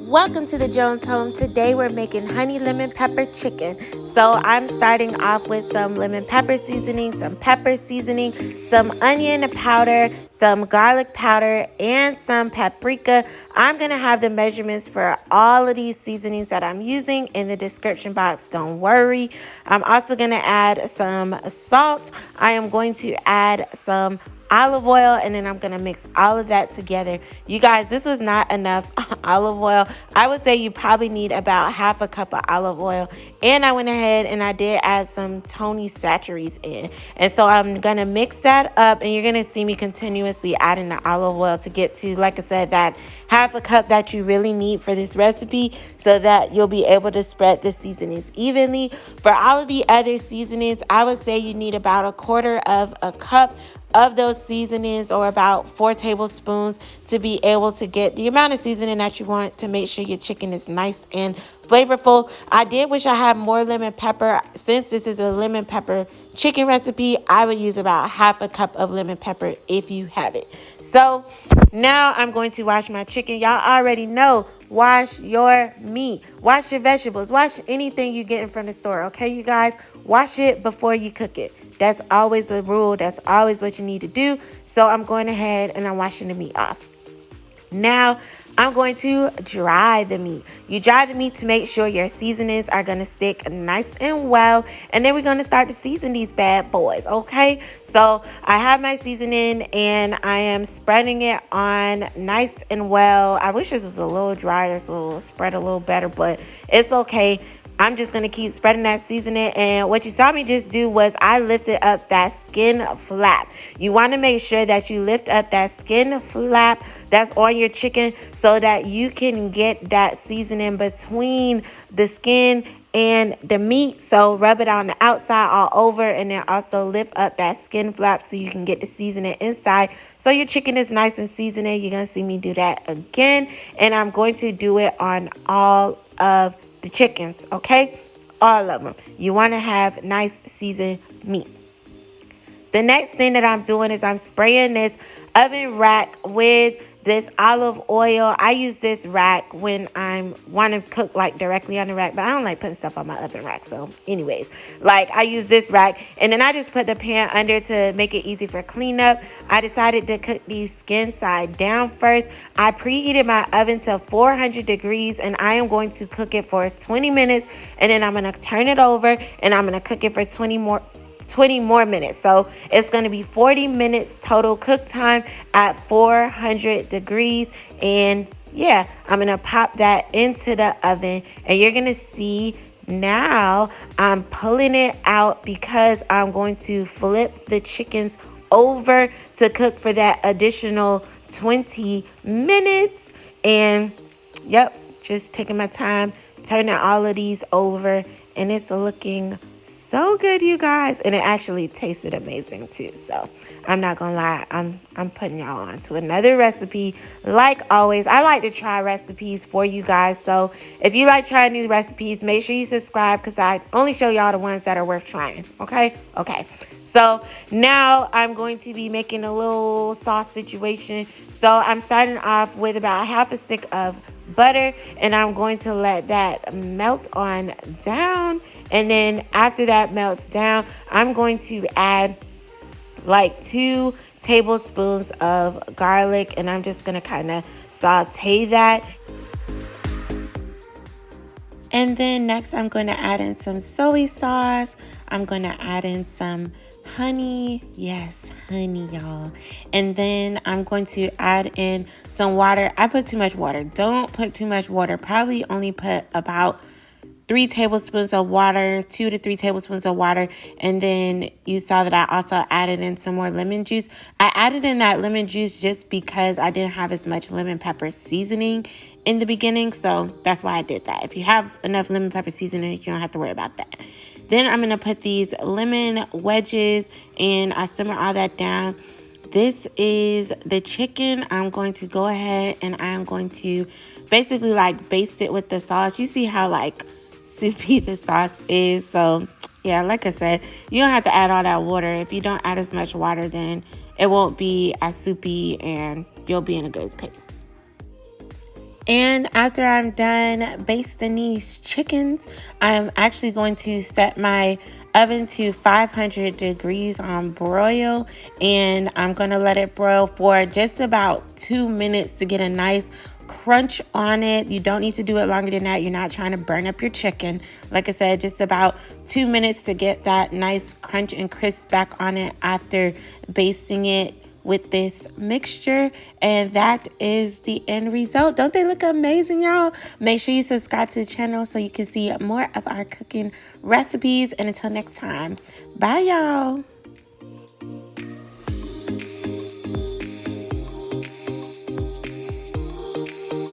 Welcome to the Jones home. Today we're making honey lemon pepper chicken. So I'm starting off with some lemon pepper seasoning, some pepper seasoning, some onion powder, some garlic powder, and some paprika. I'm going to have the measurements for all of these seasonings that I'm using in the description box. Don't worry. I'm also going to add some salt. I am going to add some olive oil, and then I'm gonna mix all of that together. You guys, this was not enough olive oil. I would say you probably need about half a cup of olive oil, and I went ahead and I did add some Tony Saturies in, and so I'm gonna mix that up, and you're gonna see me continuously adding the olive oil to get to, like I said, that half a cup that you really need for this recipe, so that you'll be able to spread the seasonings evenly. For all of the other seasonings, I would say you need about a quarter of a cup of those seasonings, or about 4 tablespoons, to be able to get the amount of seasoning that you want to make sure your chicken is nice and flavorful. I did wish I had more lemon pepper. Since this is a lemon pepper chicken recipe, I would use about half a cup of lemon pepper if you have it. So now I'm going to wash my chicken. Y'all already know, wash your meat, wash your vegetables, wash anything you get from the store. Okay, you guys, wash it before you cook it. That's always a rule. That's always what you need to do. So I'm going ahead and I'm washing the meat off. Now I'm going to dry the meat. You dry the meat to make sure your seasonings are going to stick nice and well. And then we're going to start to season these bad boys, okay? So I have my seasoning and I am spreading it on nice and well. I wish this was a little drier so it'll spread a little better, but it's okay. I'm just going to keep spreading that seasoning. And what you saw me just do was I lifted up that skin flap. You want to make sure that you lift up that skin flap that's on your chicken so that you can get that seasoning between the skin and the meat. So rub it on the outside all over, and then also lift up that skin flap so you can get the seasoning inside. So your chicken is nice and seasoned. You're going to see me do that again. And I'm going to do it on all of the chickens, okay? All of them. You want to have nice seasoned meat. The next thing that I'm doing is I'm spraying this oven rack with this olive oil. I use this rack when I want to cook like directly on the rack, but I don't like putting stuff on my oven rack. So anyways, like I use this rack, and then I just put the pan under to make it easy for cleanup. I decided to cook these skin side down first. I preheated my oven to 400 degrees, and I am going to cook it for 20 minutes, and then I'm going to turn it over and I'm going to cook it for 20 more minutes. So it's going to be 40 minutes total cook time at 400 degrees. And yeah, I'm going to pop that into the oven, and you're going to see now I'm pulling it out because I'm going to flip the chickens over to cook for that additional 20 minutes. And yep, just taking my time, turning all of these over, and it's looking so good, you guys, and it actually tasted amazing too. So I'm not gonna lie, I'm putting y'all on to another recipe. Like always, I like to try recipes for you guys. So if you like trying new recipes, make sure you subscribe, because I only show y'all the ones that are worth trying. Okay. So now I'm going to be making a little sauce situation. So I'm starting off with about half a stick of butter, and I'm going to let that melt on down. And then after that melts down, I'm going to add like 2 tablespoons of garlic, and I'm just going to kind of saute that. And then next I'm going to add in some soy sauce. I'm going to add in some honey. Yes, honey, y'all. And then I'm going to add in some water. I put too much water. Don't put too much water. Probably only put about 3 tablespoons of water, 2 to 3 tablespoons of water. And then you saw that I also added in some more lemon juice. I added in that lemon juice just because I didn't have as much lemon pepper seasoning in the beginning. So that's why I did that. If you have enough lemon pepper seasoning, you don't have to worry about that. Then I'm going to put these lemon wedges, and I simmer all that down. This is the chicken. I'm going to go ahead and I'm going to basically like baste it with the sauce. You see how like soupy the sauce is. So yeah, like I said, you don't have to add all that water. If you don't add as much water, then it won't be as soupy and you'll be in a good pace. And after I'm done basting these chickens, I'm actually going to set my oven to 500 degrees on broil, and I'm going to let it broil for just about 2 minutes to get a nice crunch on it. You don't need to do it longer than that. You're not trying to burn up your chicken. Like I said, just about 2 minutes to get that nice crunch and crisp back on it after basting it with this mixture. And that is the end result. Don't they look amazing, y'all? Make sure you subscribe to the channel so you can see more of our cooking recipes. And until next time, bye, y'all.